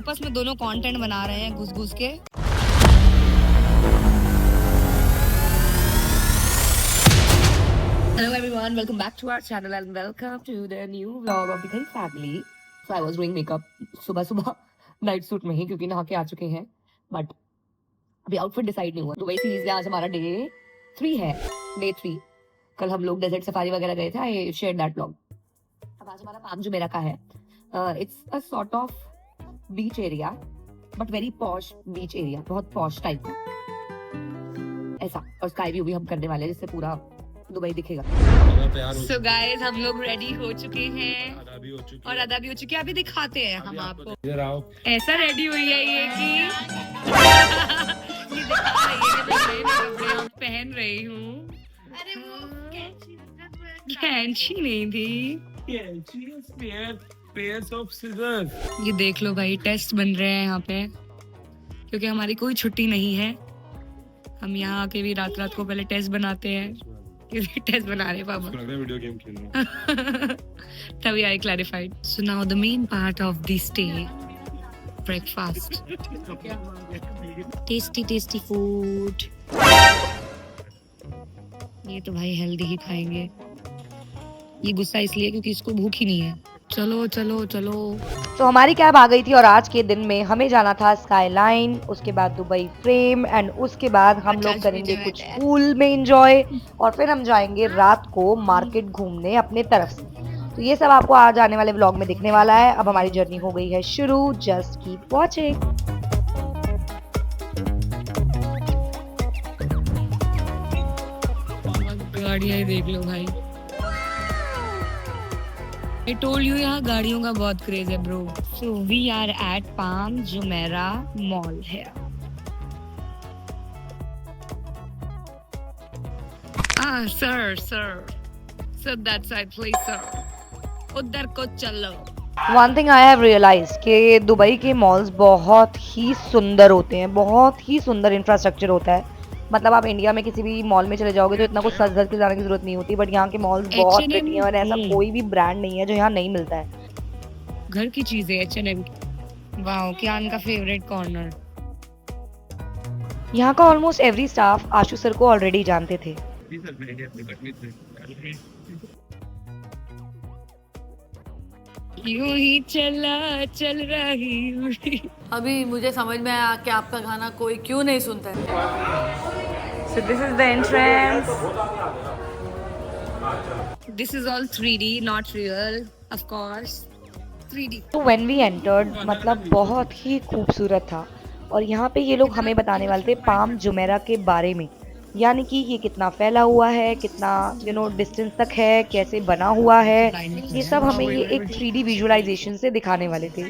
आपस में दोनों कंटेंट बना रहे हैं घुस घुस के। Hello everyone, welcome back to our channel and welcome to the new vlog of the Kari family. So I was doing makeup सुबह सुबह नाइट सूट में ही क्योंकि नहा के आ चुके हैं, बट अभी आउटफिट डिसाइड नहीं हुआ। दुबई सीरीज में आज हमारा डे 3 है। डे 3 कल हम लोग डेजर्ट सफारी वगैरह गए थे। I share that vlog. अब आज हमारा पाम जुमेरा का है। It's a sort of beach area but very posh beach area, बहुत पॉश टाइप ऐसा। और स्काई व्यू भी हम करने वाले हैं जिससे पूरा दुबई दिखेगा। So guys, हम लोग रेडी हो चुके हैं और अदा भी हो चुकी है। अभी दिखाते हैं हम आपको। ऐसा रेडी हुई है ये कि ये दिखा रही है कि मैं नए कपड़े पहन रही हूँ। अरे वो कैंची नहीं थी, ये देख लो भाई, टेस्ट बन रहे हैं यहाँ पे क्योंकि हमारी कोई छुट्टी नहीं है। हम यहाँ आके भी रात रात को पहले टेस्ट बनाते हैं क्योंकि टेस्ट बना रहे पापा। वीडियो गेम खेल रहे हैं। तभी I clarified. So now the main part of the stay, breakfast. Tasty tasty food. ये तो भाई हेल्दी ही खाएंगे। ये गुस्सा इसलिए क्योंकि इसको भूख ही नहीं है। चलो चलो चलो। तो हमारी कैब आ गई थी और आज के दिन में हमें जाना था स्काई लाइन, उसके बाद दुबई फ्रेम एंड उसके बाद हम लोग करेंगे कुछ पूल में एंजॉय और फिर हम जाएंगे रात को मार्केट घूमने अपने तरफ से। तो ये सब आपको आज आने वाले व्लॉग में दिखने वाला है। अब हमारी जर्नी हो गई है शुरू। Just keep watching. गाड़ियाँ देख लो भाई। I told you यहाँ गाड़ियों का बहुत क्रेज है bro. So we are at Palm Jumeirah Mall here. Sir, that side please sir. उधर को चलो। One thing I have realized कि दुबई के मॉल्स बहुत ही सुंदर होते हैं, बहुत ही सुंदर इंफ्रास्ट्रक्चर होता है। मतलब आप इंडिया में किसी भी मॉल में चले जाओगे तो इतना कुछ सज धज के जाने की जरूरत नहीं होती, बट यहाँ के मॉल्स बहुत प्रिटी हैं और ऐसा कोई भी ब्रांड नहीं है जो यहाँ नहीं मिलता है। घर की चीजें H&M। वाओ, कियान का फेवरेट कॉर्नर। यहाँ का ऑलमोस्ट एवरी स्टाफ आशु सर को ऑलरेडी जानते थे। यूं ही चल रही हूँ। अभी मुझे समझ में आया कि आपका गाना कोई क्यों नहीं सुनता है। So this is the entrance. This is all 3D, not real, of course. 3D. So when we entered, मतलब बहुत ही खूबसूरत था और यहाँ पे ये लोग हमें बताने वाले थे पाम जुमेरा के बारे में, यानी कि ये कितना फैला हुआ है, कितना डिस्टेंस तक है, कैसे बना हुआ है, ये सब हमें ये एक 3D विजुअलाइजेशन से दिखाने वाले थे।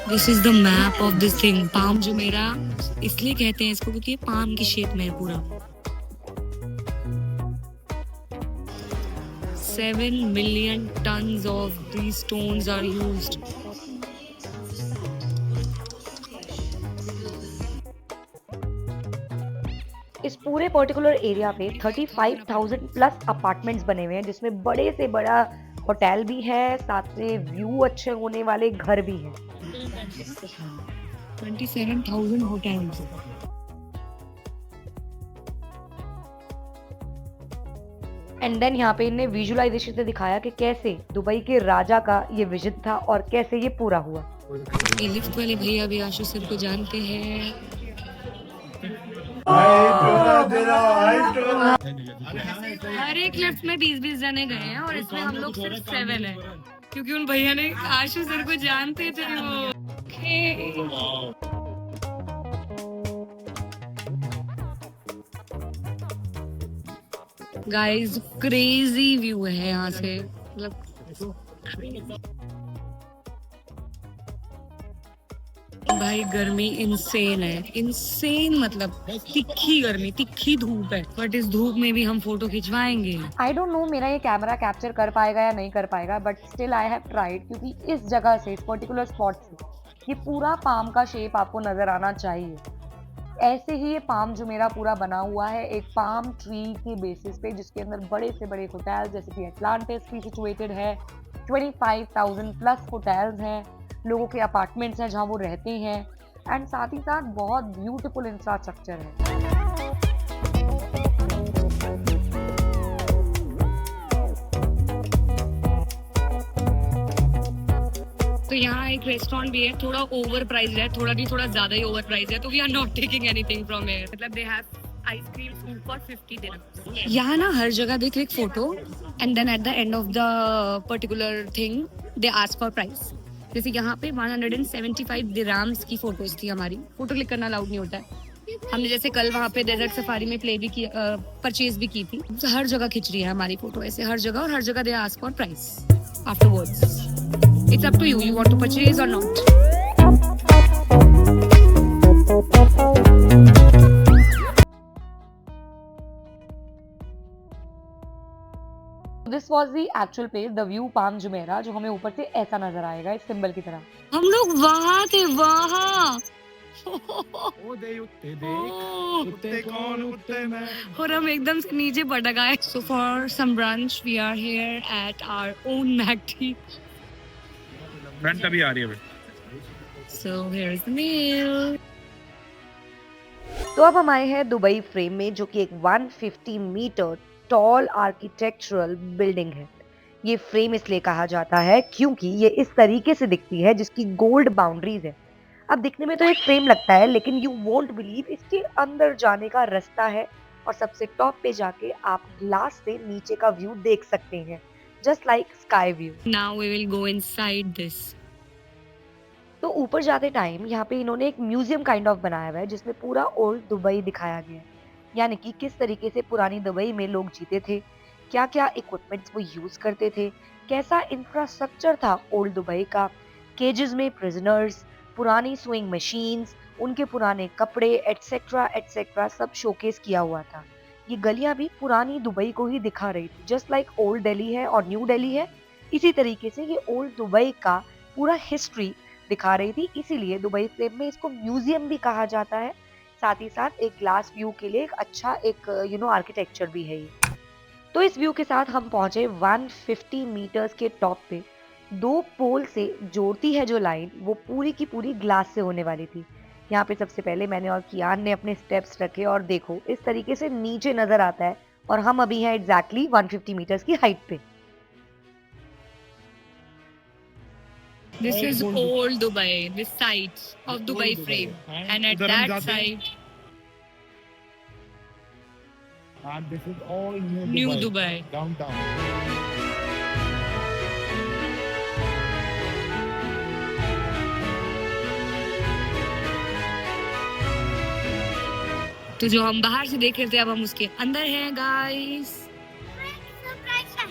This is the map of this thing. Palm Jumeirah इसलिए कहते हैं इसको क्योंकि ये पाम की शेप में है पूरा। 7 million tons of these stones are used. इस पूरे पर्टिकुलर एरिया पे 35,000 प्लस अपार्टमेंट्स बने हुए हैं जिसमें बड़े से बड़ा होटल भी है, साथ में व्यू अच्छे होने वाले घर भी हैं। 27,000 hotels. एंड देन यहाँ पे इन्हें विजुअलाइजेशन से दिखाया कि कैसे दुबई के राजा का ये विजन था और कैसे ये पूरा हुआ। ये लिफ्ट वाले भैया भी आशु सर को जानते हैं। हर एक लिफ्ट में 20-20 जने गए हैं और इसमें हम लोग सिर्फ 7 हैं क्योंकि उन भैया ने आशु सर को जानते थे वो। गाइस क्रेजी व्यू है यहाँ से, मतलब भाई गर्मी इनसेन है, इनसेन मतलब तिखी गर्मी, तिखी धूप है, बट इस धूप में भी हम फोटो खिंचवाएंगे। आई डोंट नो मेरा ये कैमरा कैप्चर कर पाएगा या नहीं कर पाएगा, but still I have tried क्योंकि इस जगह से, इस पर्टिकुलर स्पॉट से ये पूरा पाम का शेप आपको नजर आना चाहिए। ऐसे ही ये पाम जुमेरा पूरा बना हुआ है एक पाम ट्री के बेसिस पे, जिसके अंदर बड़े से बड़े होटल जैसे कि एटलांटिस भी सिचुएटेड है, 25,000 प्लस होटल्स हैं, लोगों के अपार्टमेंट्स हैं जहाँ वो रहते हैं, एंड साथ ही साथ बहुत ब्यूटीफुल इंफ्रास्ट्रक्चर है। तो यहाँ एक रेस्टोरेंट भी है, थोड़ा ओवर प्राइस है, थोड़ा नहीं थोड़ा ज्यादा ही ओवर प्राइस है, तो we are not taking anything from here. मतलब they have ice cream for 50 dirhams. यहाँ ना हर जगह देख एक photo and then at the end of the particular thing they ask for price. जैसे यहाँ पे 175 दिरहम्स की फोटोज थी हमारी। फोटो क्लिक करना अलाउड नहीं होता है। हमने जैसे कल वहाँ पे डेजर्ट सफारी में प्ले भी की, परचेज भी की थी। तो हर जगह खिंच रही है हमारी फोटो ऐसे हर जगह, और हर जगह दे ask for price afterwards. It's up to you. You want to purchase or not? This was the actual place, the view Palm Jumeirah, जो हमें ऊपर से ऐसा नजर आएगा इस सिंबल की तरह। हम लोग वहाँ थे, वहाँ। कुत्ते कौन कुत्ते मैं। और हम एकदम से नीचे पटक आए। So for some brunch, we are here at our own McD. Front अभी आ रही है। So here is the meal. तो अब हम आए हैं दुबई फ्रेम में, जो कि एक 150 मीटर टॉल आर्किटेक्चरल बिल्डिंग है। ये फ्रेम इसलिए कहा जाता है क्योंकि ये इस तरीके से दिखती है, जिसकी गोल्ड बाउंड्रीज है। अब दिखने में तो एक फ्रेम लगता है, लेकिन यू वोंट बिलीव इसके अंदर जाने का रास्ता है, और सबसे टॉप पे जाके आप ग्लास से नीचे का व्यू देख सकते हैं, just like sky view. Now we will go inside this. तो ऊपर जाते टाइम यहाँ पे इन्होंने एक म्यूजियम काइंड ऑफ बनाया हुआ है, जिसमें पूरा ओल्ड दुबई दिखाया गया है, यानी कि किस तरीके से पुरानी दुबई में लोग जीते थे, क्या क्या इक्विपमेंट्स वो यूज करते थे, कैसा इंफ्रास्ट्रक्चर था ओल्ड दुबई का, केजेस में प्रिजनर्स, पुरानी स्विंग मशीन्स, उनके पुराने कपड़े एटसेट्रा एटसेट्रा सब शोकेस किया हुआ था। ये गलियां भी पुरानी दुबई को ही दिखा रही थी, जस्ट लाइक ओल्ड दिल्ली है और न्यू दिल्ली है, इसी तरीके से ये ओल्ड दुबई का पूरा हिस्ट्री दिखा रही थी। इसीलिए दुबई फ्रेम में इसको म्यूजियम भी कहा जाता है। साथ ही साथ एक ग्लास व्यू के लिए एक अच्छा एक आर्किटेक्चर भी है ये। तो इस व्यू के साथ हम पहुंचे 150 मीटर्स के टॉप पे। 2 पोल से जोड़ती है जो लाइन, वो पूरी की पूरी ग्लास से होने वाली थी। यहाँ पे सबसे पहले मैंने और कियान ने अपने स्टेप्स रखे, और देखो इस तरीके से नीचे नजर आता है, और हम अभी हैं एग्जैक्टली 150 मीटर्स की हाइट पे। This is old Dubai, this side of Dubai frame, and at that side, And this is all New Dubai. Downtown. तो जो हम बाहर से देख रहे थे अब हम उसके अंदर हैं गाइस। सरप्राइज है।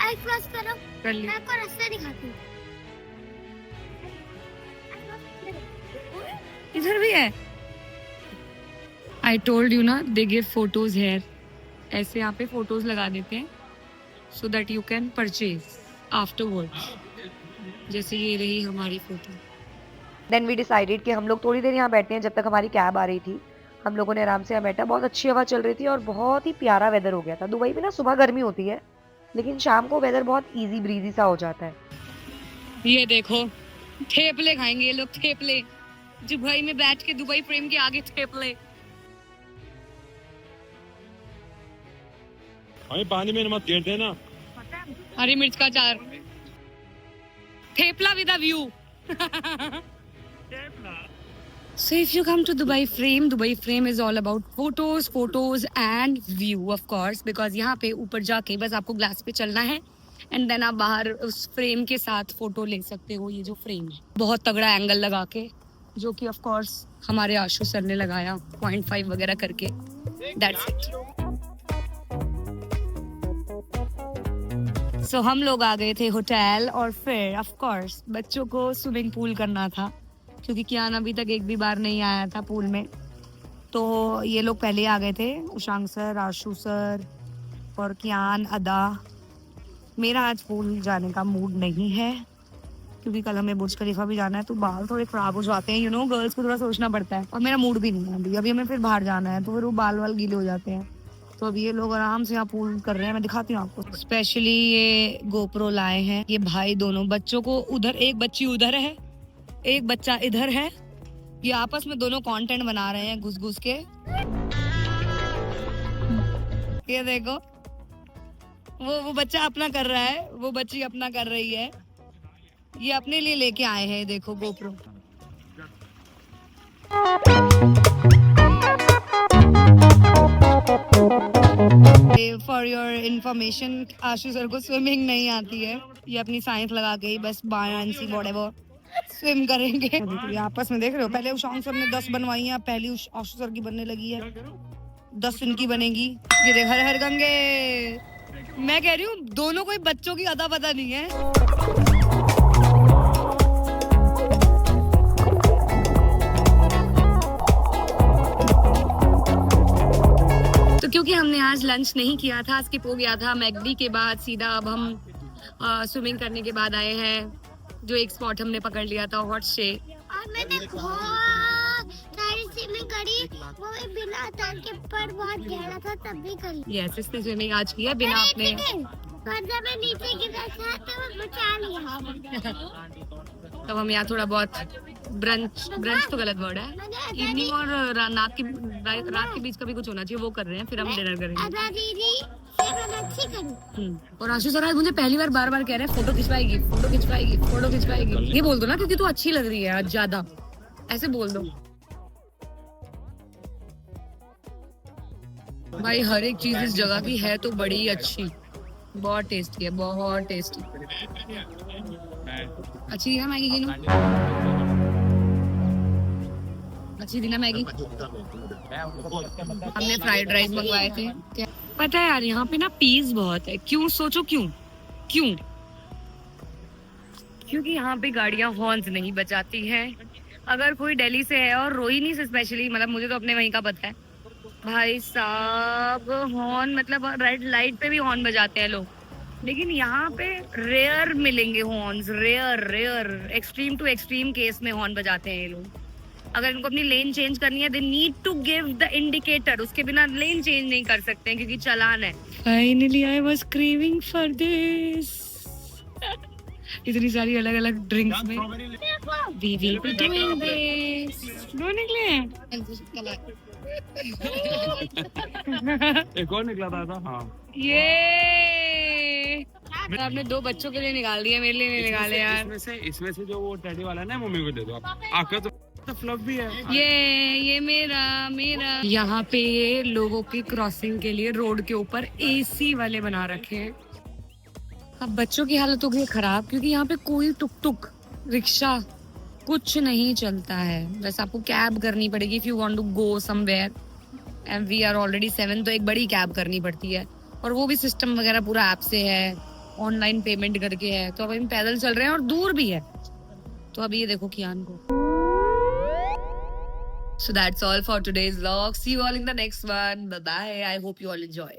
आई क्लोज करो, कर ली। मैं आपको रास्ता दिखाती हूँ। इधर भी है। I told you ना, they give photos here. ऐसे यहाँ पे फोटोज लगा देते हैं so that you can purchase afterwards. जैसे ये रही हमारी फोटो। देन वी डिसाइडेड कि हम लोग थोड़ी देर यहाँ बैठते हैं, जब तक हमारी कैब आ रही थी। हम लोगों ने आराम से यहाँ बैठा, बहुत अच्छी हवा चल रही थी और बहुत ही प्यारा वेदर हो गया था। दुबई में ना सुबह गर्मी होती है, लेकिन शाम को वेदर बहुत इजी ब्रीजी सा हो जाता है। ये देखो थेपले खाएंगे ये लोग, थेपले। दुबई में बैठ के दुबई फ्रेम के आगे थेपले। हमें पानी में मत गिर देना। हरी मिर्च का अचार, thepla with a view. So if you come to Dubai Frame is all about photos and view of course, because यहाँ पे ऊपर जाके बस आपको ग्लास पे चलना है एंड देन आप बाहर उस फ्रेम के साथ फोटो ले सकते हो। ये जो फ्रेम है बहुत तगड़ा एंगल लगा के, जो कि ऑफ कोर्स हमारे आशु सर ने लगाया 0.5 वगैरह करके। That's it. सो हम लोग आ गए थे होटल, और फिर ऑफ कोर्स बच्चों को स्विमिंग पूल करना था, क्योंकि कियान अभी तक एक भी बार नहीं आया था पूल में। तो ये लोग पहले आ गए थे, उशांक सर, आशु सर और कियान, अदा। मेरा आज पूल जाने का मूड नहीं है, क्योंकि कल हमें बुर्ज खलीफा भी जाना है, तो बाल थोड़े खराब हो जाते हैं, गर्ल्स को थोड़ा सोचना पड़ता है, और मेरा मूड भी नहीं है अभी हमें फिर बाहर जाना है, तो फिर वो बाल गीले हो जाते हैं। तो अब ये लोग आराम से यहाँ पूल कर रहे हैं, मैं दिखाती हूँ आपको। स्पेशली ये गोप्रो लाए हैं ये भाई दोनों बच्चों को, उधर एक बच्ची उधर है, एक बच्चा इधर है, ये आपस में दोनों कंटेंट बना रहे हैं घुस घुस के। ये देखो वो बच्चा अपना कर रहा है, वो बच्ची अपना कर रही है, ये अपने लिए लेके आए हैं, देखो GoPro. For your information, Ashu sir को स्विमिंग नहीं आती है, ये अपनी साइंस लगा के ही बस बायांसी व्हाटएवर स्विम करेंगे। ये आपस में देख रहे हो, पहले उषांग सर ने 10 बनवाई है, पहली आशु सर की बनने लगी है, 10 इनकी बनेगी। ये देख हर हर गंगे, मैं कह रही हूँ दोनों कोई बच्चों की अता पता नहीं है। तो क्योंकि हमने आज लंच नहीं किया था, स्किप हो गया था, मैगडी के बाद सीधा अब हम स्विमिंग करने के बाद आए हैं, जो एक स्पॉट हमने पकड़ लिया था हॉट स्टे। और मैंने बहुत सारी स्विमिंग करी, वो भी बिना तैर के, पर बहुत गहरा था तब भी करी। यस, इसने स्विमिंग आज की है बिना अपने। पर जब मैं नीचे गिरा था तो वो बचा लिया। तब हम यहाँ थोड़ा बहुत ब्रंच तो गलत वर्ड है, इवनिंग और रात के बीच का भी कुछ होना चाहिए, वो कर रहे हैं, फिर हम डिनर करेंगे। अदा दीदी से मैंने अच्छी करी। और आशु सर आज मुझे पहली बार बार कह रहे हैं फोटो खिंचवाएगी, फोटो खिंचवाएगी, फोटो खिंचवाएगी। ये बोल दो ना, क्योंकि तू अच्छी लग रही है आज ज्यादा, ऐसे बोल दो भाई। हर एक चीज इस जगह की है तो बड़ी अच्छी, बहुत टेस्टी है, बहुत टेस्टी। अच्छी है मैगी की, अच्छी थी ना मैगी। हमने फ्राइड राइस मंगवाए थे। क्या पता है यार, यहाँ पे ना पीस बहुत है। क्यों, सोचो क्यों? क्योंकि यहाँ पे गाड़ियाँ हॉर्न्स नहीं बजाती हैं। अगर कोई दिल्ली से है, और रोहिणी से स्पेशली, मतलब मुझे तो अपने वहीं का पता है भाई साहब, हॉर्न मतलब रेड लाइट पे भी हॉर्न बजाते हैं लोग, लेकिन यहाँ पे रेयर मिलेंगे horns, rare extreme to extreme case में हॉर्न बजाते हैं ये लोग। अगर इनको अपनी लेन चेंज करनी है, they need to give the indicator, उसके बिना लेन चेंज नहीं कर सकते हैं क्योंकि चालान है। Finally I was craving for this. इतनी सारी अलग अलग ड्रिंक्स में we will be doing this. दो निकले हैं, एक और निकला था। हाँ, ये आपने 2 बच्चों के लिए निकाल दिया, मेरे लिए नहीं निकाले यार। इसमें से जो वो टेडी वाला है ना, मम्मी को दे दो आप। आपका तो फ्लफ भी है। ये मेरा यहाँ पे ये लोगों की क्रॉसिंग के लिए रोड के ऊपर एसी वाले बना रखे हैं। अब बच्चों की हालत हो गई खराब, क्योंकि यहाँ पे कोई टुक रिक्शा कुछ नहीं चलता है। बस आपको कैब करनी पड़ेगी if you want to go somewhere, and we are already 7, तो एक बड़ी कैब करनी पड़ती है, और वो भी सिस्टम वगैरह पूरा ऐप से है, ऑनलाइन पेमेंट करके है। तो अब हम पैदल चल रहे हैं और दूर भी है। तो अब ये देखो कियान को। So that's all for today's vlog. See you all in the next one. Bye bye. I hope you all enjoy.